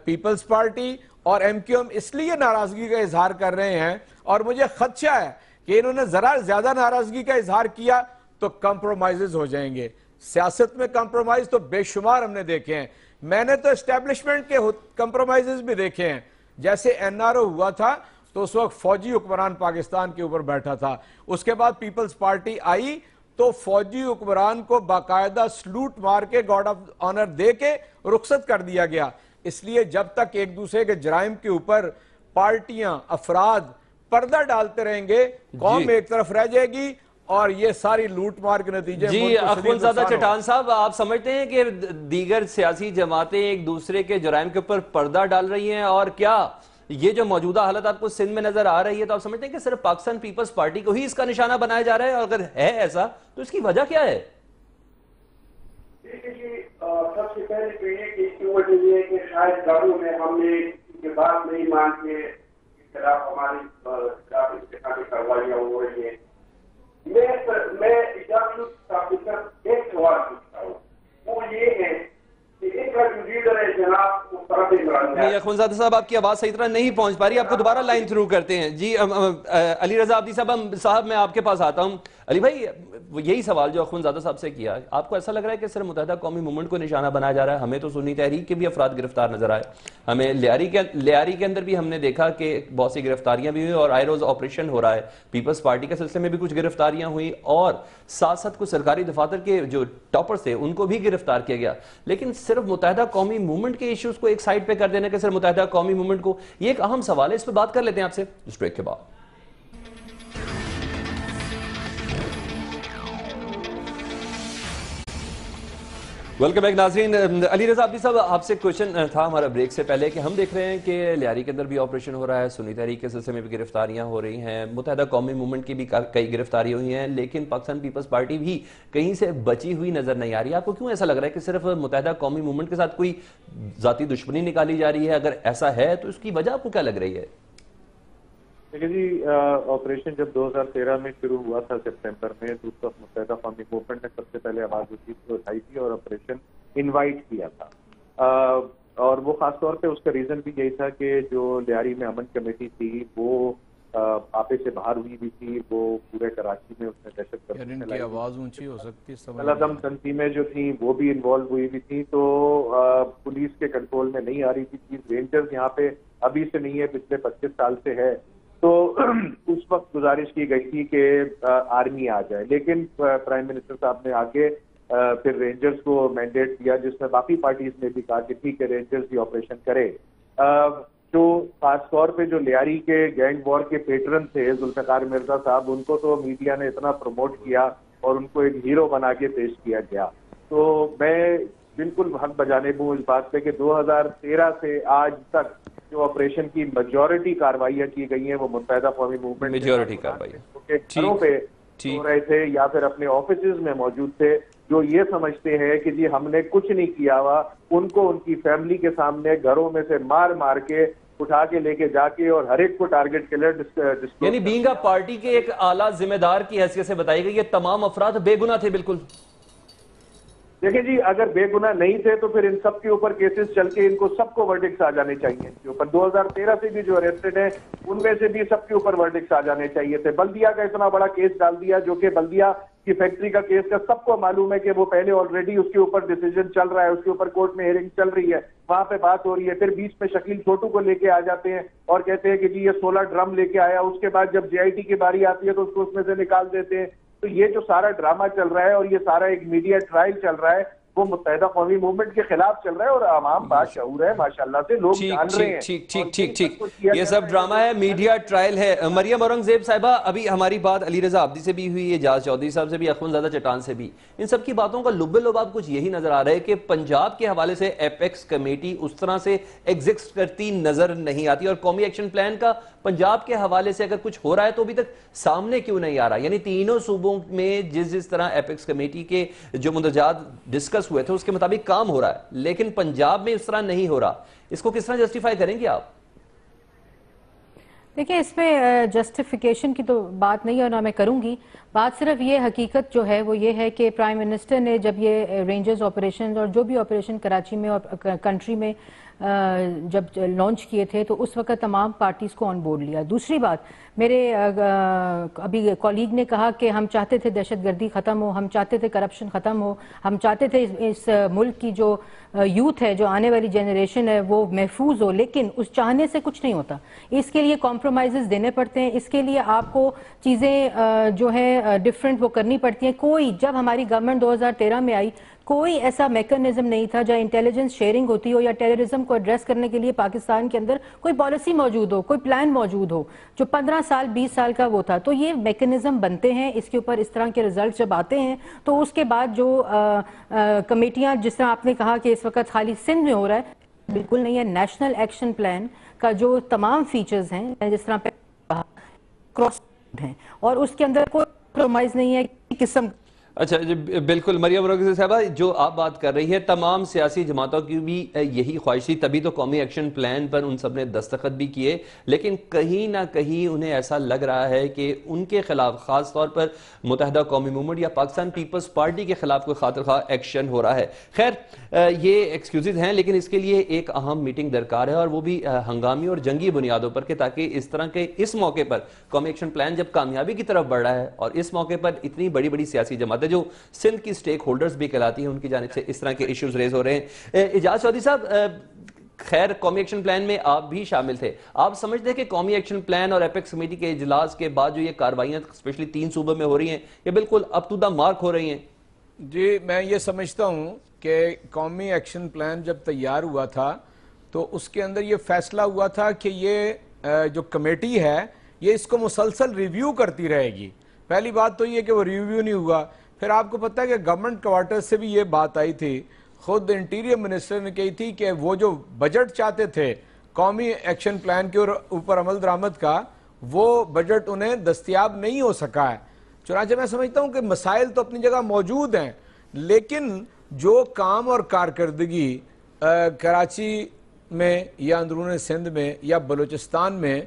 پیپلز پارٹی اور ایم کیو ایم اس لیے ناراضگی کا اظہار کر رہے ہیں، اور مجھے خدشہ ہے کہ انہوں نے ذرا زیادہ ناراضگی کا اظہار کیا تو کمپرومائزز ہو جائیں گے. سیاست میں کمپرومائز تو بے شمار ہم نے دیکھے ہیں. میں نے تو اسٹیبلشمنٹ کے کمپرومائزز بھی دیکھے ہیں. جیسے این آر او ہوا تھا تو اس وقت فوجی حکمران پاکستان کے اوپر بیٹھا تھا، اس کے بعد پیپلز پارٹی آئی تو فوجی حکمران کو باقاعدہ سلوٹ مار کے گارڈ آف آنر دے کے رخصت کر دیا گیا. اس لیے جب تک ایک دوسرے کے جرائم کے اوپر پارٹیاں، افراد پردہ ڈالتے رہیں گے، قوم ایک طرف رہ جائے گی اور یہ ساری لوٹ مار کے نتیجے. جی اخونزادہ چٹان صاحب، آپ سمجھتے ہیں کہ دیگر سیاسی جماعتیں ایک دوسرے کے جرائم کے اوپر پردہ ڈال رہی ہیں؟ اور کیا یہ جو موجودہ حالت آپ کو سندھ میں نظر آ رہی ہے تو آپ سمجھتے ہیں کہ صرف پاکستان پیپلز پارٹی کو ہی اس کا نشانہ بنایا جا رہا ہے؟ اور اگر ہے ایسا تو اس کی وجہ کیا ہے؟ سب سے پہلے تو یہ کہ اس کی وجہ یہ ہے کہ شاید گھروں میں ہم نے یہ بات نہیں مان کے اس طرح ہماری انتخابی کاروائیاں ہو رہی ہیں. میں ایک سوال پوچھتا ہوں، وہ یہ ہے کہ ان کا جو لیڈر ہے جناب مصطفی عمران. نہیں اخونزادہ صاحب، آپ کی آواز صحیح طرح نہیں پہنچ پا رہی، آپ کو دوبارہ لائن تھرو کرتے ہیں. جی علی رضا عبدی صاحب میں آپ کے پاس آتا ہوں. علی بھائی، یہی سوال جو اخونزادہ صاحب سے کیا، آپ کو ایسا لگ رہا ہے کہ صرف متحدہ قومی موومنٹ کو نشانہ بنایا جا رہا ہے؟ ہمیں تو سنی تحریک کے بھی افراد گرفتار نظر آئے، ہمیں لیاری کے اندر بھی ہم نے دیکھا کہ بہت سی گرفتاریاں بھی ہوئی اور آئے روز آپریشن ہو رہا ہے. پیپلز پارٹی کے سلسلے میں بھی کچھ گرفتاریاں ہوئی اور ساتھ ساتھ کچھ سرکاری دفاتر کے جو ٹاپرز تھے ان کو بھی گرفتار کیا گیا. لیکن صرف متحدہ قومی موومنٹ کے ایشوز کو ایک سائڈ پہ کر دینا کہ صرف متحدہ قومی موومنٹ کو، یہ ایک اہم سوال ہے. اس پہ بات کر لیتے ہیں آپ سے اس بریک کے بعد. ویلکم بیک ناظرین. علی رضا عبدی صاحب، آپ سے کوشچن تھا ہمارا بریک سے پہلے کہ ہم دیکھ رہے ہیں کہ لیاری کے اندر بھی آپریشن ہو رہا ہے، سنی تحریک کے سلسلے میں بھی گرفتاریاں ہو رہی ہیں، متحدہ قومی موومنٹ کی بھی کئی گرفتاریاں ہوئی ہیں، لیکن پاکستان پیپلز پارٹی بھی کہیں سے بچی ہوئی نظر نہیں آ رہی. آپ کو کیوں ایسا لگ رہا ہے کہ صرف متحدہ قومی موومنٹ کے ساتھ کوئی ذاتی دشمنی نکالی جا رہی ہے؟ اگر ایسا ہے تو اس کی وجہ آپ کو کیا لگ رہی ہے؟ دیکھیں جی، آپریشن جب 2013 میں شروع ہوا تھا سپٹمبر میں، تو اس وقت متحدہ قومی موومنٹ نے سب سے پہلے آواز اٹھائی تھی اور آپریشن انوائٹ کیا تھا. اور وہ خاص طور پہ اس کا ریزن بھی یہی تھا کہ جو لیاری میں امن کمیٹی تھی وہ آپے سے باہر ہوئی بھی تھی، وہ پورے کراچی میں اس نے دہشت گردی ان کی آواز اونچی ہو سکتی ہے، ملازم تنظیمیں جو تھیں وہ بھی انوالو ہوئی بھی تھی، تو پولیس کے کنٹرول میں نہیں آ رہی تھی چیز. رینجرز یہاں پہ ابھی سے نہیں ہے، پچھلے 25 سال سے ہے. تو اس وقت گزارش کی گئی تھی کہ آرمی آ جائے، لیکن پرائم منسٹر صاحب نے آگے پھر رینجرز کو مینڈیٹ دیا، جس میں باقی پارٹیز نے بھی کہا کہ ٹھیک ہے رینجرز بھی آپریشن کرے. جو خاص طور پہ جو لیاری کے گینگ وار کے پیٹرن تھے ذوالفقار مرزا صاحب، ان کو تو میڈیا نے اتنا پروموٹ کیا اور ان کو ایک ہیرو بنا کے پیش کیا گیا. تو میں بالکل حق بجانب ہوں اس بات پہ کہ 2013 سے آج تک جو آپریشن کی میجورٹی کارروائیاں کی گئی ہیں وہ متحدہ قومی موومنٹ میجورٹی کارروائیاں گھروں پہ ہو رہے تھے یا پھر اپنے آفیسز میں موجود تھے، جو یہ سمجھتے ہیں کہ جی ہم نے کچھ نہیں کیا ہوا، ان کو ان کی فیملی کے سامنے گھروں میں سے مار مار کے اٹھا کے لے کے جا کے اور ہر ایک کو ٹارگٹ کے لیے یعنی بینگا پارٹی کے ایک اعلیٰ ذمہ دار کی حیثیت سے بتائی گئی یہ تمام افراد بے گناہ تھے. بالکل دیکھیں جی، اگر بے گناہ نہیں تھے تو پھر ان سب کے اوپر کیسز چل کے ان کو سب کو ورڈکٹس آ جانے چاہیے. ان کے اوپر 2013 سے بھی جو اریسٹڈ ہیں ان میں سے بھی سب کے اوپر ورڈکٹس آ جانے چاہیے تھے. بلدیہ کا اتنا بڑا کیس ڈال دیا، جو کہ بلدیہ کی فیکٹری کا کیس کا سب کو معلوم ہے کہ وہ پہلے آلریڈی اس کے اوپر ڈیسیجن چل رہا ہے، اس کے اوپر کورٹ میں ہیئرنگ چل رہی ہے، وہاں پہ بات ہو رہی ہے. پھر بیچ میں شکیل چھوٹو کو لے کے آ جاتے ہیں اور کہتے ہیں کہ جی یہ 16 ڈرم لے کے آیا. اس کے بعد جب JIT کی باری آتی ہے تو اس کو اس میں سے نکال دیتے ہیں. تو یہ جو سارا ڈرامہ چل رہا ہے اور یہ سارا ایک میڈیا ٹرائل چل رہا ہے وہ متحدہ قومی موومنٹ کے خلاف چل رہا ہے اور عوام باشعور ہے ماشاءاللہ سے، لوگ جان رہے ہیں. ٹھیک یہ سب ڈرامہ ہے، میڈیا ٹرائل ہے. مریم اورنگزیب صاحبہ، ابھی ہماری بات علی رضا عابدی سے بھی ہوئی، اعجاز چودھری صاحب سے بھی، اخوان زادہ چٹان سے بھی. ان سب کی باتوں کا لب لباب کچھ یہی نظر آ رہا ہے کہ پنجاب کے حوالے سے ایپیکس کمیٹی اس طرح سے ایگزسٹ کرتی نظر نہیں آتی، اور قومی ایکشن پلان کا پنجاب کے حوالے سے اگر کچھ ہو رہا ہے تو ابھی تک سامنے کیوں نہیں آ رہا. یعنی تینوں صوبوں میں جس طرح ایپیکس کمیٹی کے جو مندرجات ڈسکس ہوئے تھے اس کے مطابق کام ہو رہا ہے، لیکن پنجاب میں اس طرح نہیں ہو رہا. اس کو کس طرح جسٹیفائی کریں گے آپ؟ دیکھیں، اس میں جسٹیفیکیشن کی تو بات نہیں ہے اور نہ میں کروں گی. بات صرف یہ حقیقت جو ہے وہ یہ ہے کہ پرائم منسٹر نے جب یہ رینجرز آپریشن اور جو بھی آپریشن کراچی میں اور کنٹری میں جب لانچ کیے تھے تو اس وقت تمام پارٹیز کو آن بورڈ لیا. دوسری بات، میرے ابھی کولیگ نے کہا کہ ہم چاہتے تھے دہشت گردی ختم ہو، ہم چاہتے تھے کرپشن ختم ہو، ہم چاہتے تھے اس ملک کی جو یوتھ ہے، جو آنے والی جنریشن ہے وہ محفوظ ہو، لیکن اس چاہنے سے کچھ نہیں ہوتا. اس کے لیے کمپرومائزز دینے پڑتے ہیں، اس کے لیے آپ کو چیزیں جو ہیں ڈیفرنٹ وہ کرنی پڑتی ہیں. جب ہماری گورنمنٹ 2013 میں آئی کوئی ایسا میکنزم نہیں تھا جہاں انٹیلیجنس شیئرنگ ہوتی ہو یا ٹیررزم کو ایڈریس کرنے کے لیے پاکستان کے اندر کوئی پالیسی موجود ہو، کوئی پلان موجود ہو جو 15 سال 20 سال کا وہ تھا. تو یہ میکنزم بنتے ہیں، اس کے اوپر اس طرح کے ریزلٹ جب آتے ہیں تو اس کے بعد جو کمیٹیاں، جس طرح آپ نے کہا کہ اس وقت خالی سندھ میں ہو رہا ہے، بالکل نہیں ہے. نیشنل ایکشن پلان کا جو تمام فیچرز ہیں جس طرح کراس ہیں اور اس کے اندر کوئی کمپرومائز نہیں ہے قسم. اچھا بالکل مریم اورنگزیب صاحبہ، جو آپ بات کر رہی ہے تمام سیاسی جماعتوں کی بھی یہی خواہش تھی، تبھی تو قومی ایکشن پلان پر ان سب نے دستخط بھی کیے، لیکن کہیں نہ کہیں انہیں ایسا لگ رہا ہے کہ ان کے خلاف خاص طور پر متحدہ قومی موومنٹ یا پاکستان پیپلز پارٹی کے خلاف کوئی خاطر خواہ ایکشن ہو رہا ہے. خیر یہ ایکسکیوزز ہیں، لیکن اس کے لیے ایک اہم میٹنگ درکار ہے اور وہ بھی ہنگامی اور جنگی بنیادوں پر، کہ تاکہ اس طرح کے اس موقع پر قومی ایکشن پلان جب کامیابی کی طرف بڑھ رہا ہے اور اس موقع پر اتنی بڑی بڑی سیاسی جماعتیں جو سندھ کی سٹیک ہولڈرز بھی کہلاتی ہیں ان کی جانب سے اس طرح کے ایشوز ریز ہو رہے ہیں. اعجاز چودھری صاحب، خیر قومی ایکشن پلان میں آپ بھی شامل تھے، آپ سمجھتے ہیں کہ قومی ایکشن پلان اور ایپیکس کمیٹی کے اجلاس کے بعد جو یہ کارروائیاں اسپیشلی 3 صوبوں میں ہو رہی ہیں یہ بالکل اپ ٹو دا مارک ہو رہی ہیں؟ جی میں یہ سمجھتا ہوں کہ قومی ایکشن پلان جب تیار ہوا تھا تو اس کے اندر یہ فیصلہ ہوا تھا کہ یہ جو کمیٹی ہے یہ اس کو مسلسل ریویو کرتی رہے گی. پہلی بات تو یہ کہ وہ ریویو نہیں ہوا. پھر آپ کو پتہ ہے کہ گورنمنٹ کوارٹر سے بھی یہ بات آئی تھی، خود انٹیریئر منسٹر نے کہی تھی کہ وہ جو بجٹ چاہتے تھے قومی ایکشن پلان کے اوپر عمل درآمد کا، وہ بجٹ انہیں دستیاب نہیں ہو سکا ہے. چنانچہ میں سمجھتا ہوں کہ مسائل تو اپنی جگہ موجود ہیں، لیکن جو کام اور کارکردگی کراچی میں یا اندرون سندھ میں یا بلوچستان میں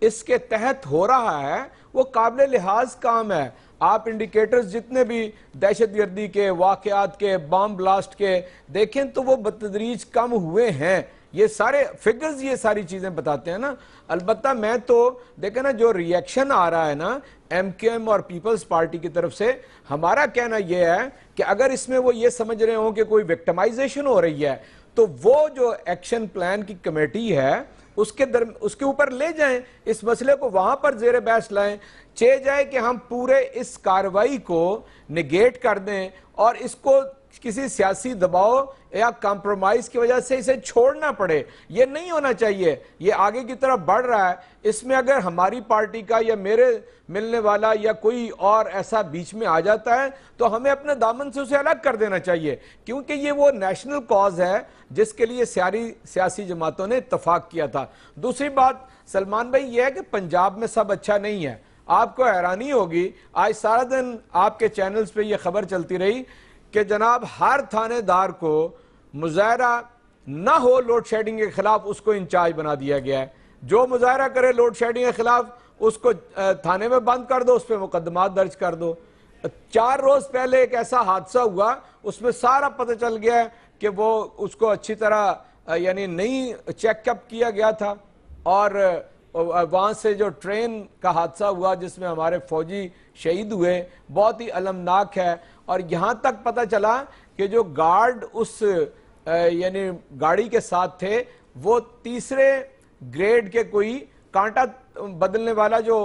اس کے تحت ہو رہا ہے وہ قابل لحاظ کام ہے. آپ انڈیکیٹرز جتنے بھی دہشت گردی کے واقعات کے، بام بلاسٹ کے دیکھیں تو وہ بتدریج کم ہوئے ہیں. یہ سارے فگرز یہ ساری چیزیں بتاتے ہیں نا. البتہ میں تو دیکھیں نا جو ری ایکشن آ رہا ہے نا ایم کیو ایم اور پیپلز پارٹی کی طرف سے, ہمارا کہنا یہ ہے کہ اگر اس میں وہ یہ سمجھ رہے ہوں کہ کوئی وکٹمائزیشن ہو رہی ہے تو وہ جو ایکشن پلان کی کمیٹی ہے اس کے اوپر لے جائیں, اس مسئلے کو وہاں پر زیر بحث لائیں. چاہے جائے کہ ہم پورے اس کارروائی کو نگیٹ کر دیں اور اس کو کسی سیاسی دباؤ یا کمپرومائز کی وجہ سے اسے چھوڑنا پڑے, یہ نہیں ہونا چاہیے. یہ آگے کی طرف بڑھ رہا ہے, اس میں اگر ہماری پارٹی کا یا میرے ملنے والا یا کوئی اور ایسا بیچ میں آ جاتا ہے تو ہمیں اپنے دامن سے اسے الگ کر دینا چاہیے, کیونکہ یہ وہ نیشنل کاز ہے جس کے لیے ساری سیاسی جماعتوں نے اتفاق کیا تھا. دوسری بات سلمان بھائی یہ ہے کہ پنجاب میں سب اچھا نہیں ہے. آپ کو حیرانی ہوگی, آج سارا دن آپ کے چینلز پہ یہ خبر چلتی رہی کہ جناب ہر تھانے دار کو مظاہرہ نہ ہو لوڈ شیڈنگ کے خلاف اس کو انچارج بنا دیا گیا ہے. جو مظاہرہ کرے لوڈ شیڈنگ کے خلاف اس کو تھانے میں بند کر دو, اس پہ مقدمات درج کر دو. 4 روز پہلے ایک ایسا حادثہ ہوا, اس میں سارا پتہ چل گیا ہے کہ وہ اس کو اچھی طرح یعنی نہیں چیک اپ کیا گیا تھا, اور وہاں سے جو ٹرین کا حادثہ ہوا جس میں ہمارے فوجی شہید ہوئے بہت ہی المناک ہے. اور یہاں تک پتہ چلا کہ جو گارڈ اس یعنی گاڑی کے ساتھ تھے وہ 3رے گریڈ کے کوئی کانٹا بدلنے والا جو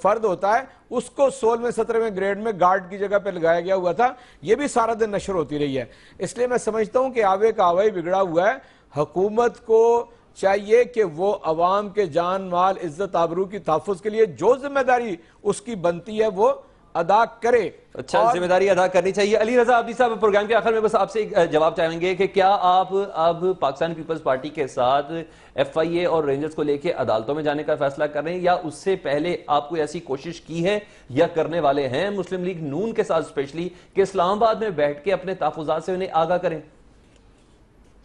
فرد ہوتا ہے اس کو 16ویں 17ویں گریڈ میں گارڈ کی جگہ پہ لگایا گیا ہوا تھا. یہ بھی سارا دن نشر ہوتی رہی ہے. اس لیے میں سمجھتا ہوں کہ آوے کا آوے بگڑا ہوا ہے. حکومت کو چاہیے کہ وہ عوام کے جان مال عزت آبرو کی تحفظ کے لیے جو ذمہ داری اس کی بنتی ہے وہ ادا کرے. اچھا, ذمہ داری ادا کرنی چاہیے. علی رضا عابدی صاحب, پروگرام کے آخر میں بس آپ سے جواب چاہیں گے کہ کیا آپ اب پاکستان پیپلز پارٹی کے ساتھ ایف آئی اے اور رینجرز کو لے کے عدالتوں میں جانے کا فیصلہ کر رہے ہیں, یا اس سے پہلے آپ کوئی ایسی کوشش کی ہے یا کرنے والے ہیں مسلم لیگ نون کے ساتھ اسپیشلی کہ اسلام آباد میں بیٹھ کے اپنے تحفظات سے انہیں آگاہ کریں؟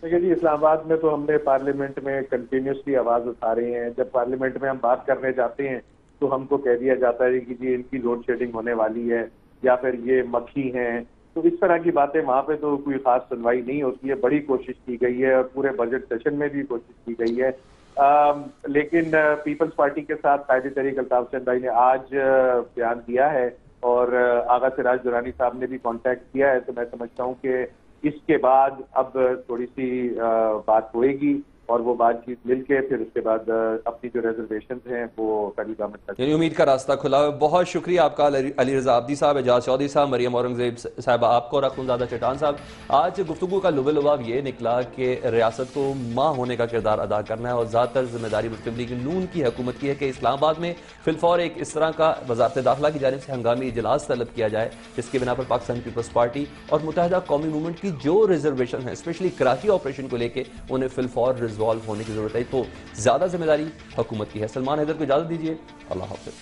دیکھیے جی, اسلام آباد میں تو ہم نے پارلیمنٹ میں کنٹینیوسلی آواز اٹھا رہے ہیں. جب پارلیمنٹ میں ہم بات کرنے جاتے ہیں تو ہم کو کہہ دیا جاتا ہے کہ جی ان کی لوڈ شیڈنگ ہونے والی ہے یا پھر یہ مکھی ہیں, تو اس طرح کی باتیں وہاں پہ تو کوئی خاص سنوائی نہیں ہوتی ہے. بڑی کوشش کی گئی ہے اور پورے بجٹ سیشن میں بھی کوشش کی گئی ہے, لیکن پیپلز پارٹی کے ساتھ قائد تحریک الطاف حسین بھائی نے آج بیان دیا ہے اور آغا سراج درانی صاحب نے بھی کانٹیکٹ کیا ہے, تو میں سمجھتا ہوں کہ اس کے بعد اب تھوڑی سی بات ہوئے گی اور وہ بات چیت مل کے پھر اس کے بعد اپنی جو ریزرویشنز ہیں وہ فیڈرل گورنمنٹ تک, یعنی امید کا راستہ کھلا ہے. بہت شکریہ آپ کا علی رضا عابدی صاحب, اعجاز چودھری صاحب, مریم اورنگزیب صاحبہ آپ کو, اور اخونزادہ چٹان صاحب. آج گفتگو کا لب لباب یہ نکلا کہ ریاست کو ماں ہونے کا کردار ادا کرنا ہے اور زیادہ تر ذمہ داری مسلم لیگ نون کی حکومت کی ہے کہ اسلام آباد میں فی الفور ایک اس طرح کا وزارت داخلہ کی جانب سے ہنگامی اجلاس طلب کیا جائے جس کی بنا پر پاکستان پیپلز پارٹی اور متحدہ قومی موومنٹ کی جو ریزرویشن ہے اسپیشلی کراچی آپریشن کو لے کے انہیں فی الفور ریزالو ہونے کی ضرورت ہے. تو زیادہ ذمہ داری حکومت کی ہے. سلمان حیدر کو اجازت دیجیے, اللہ حافظ.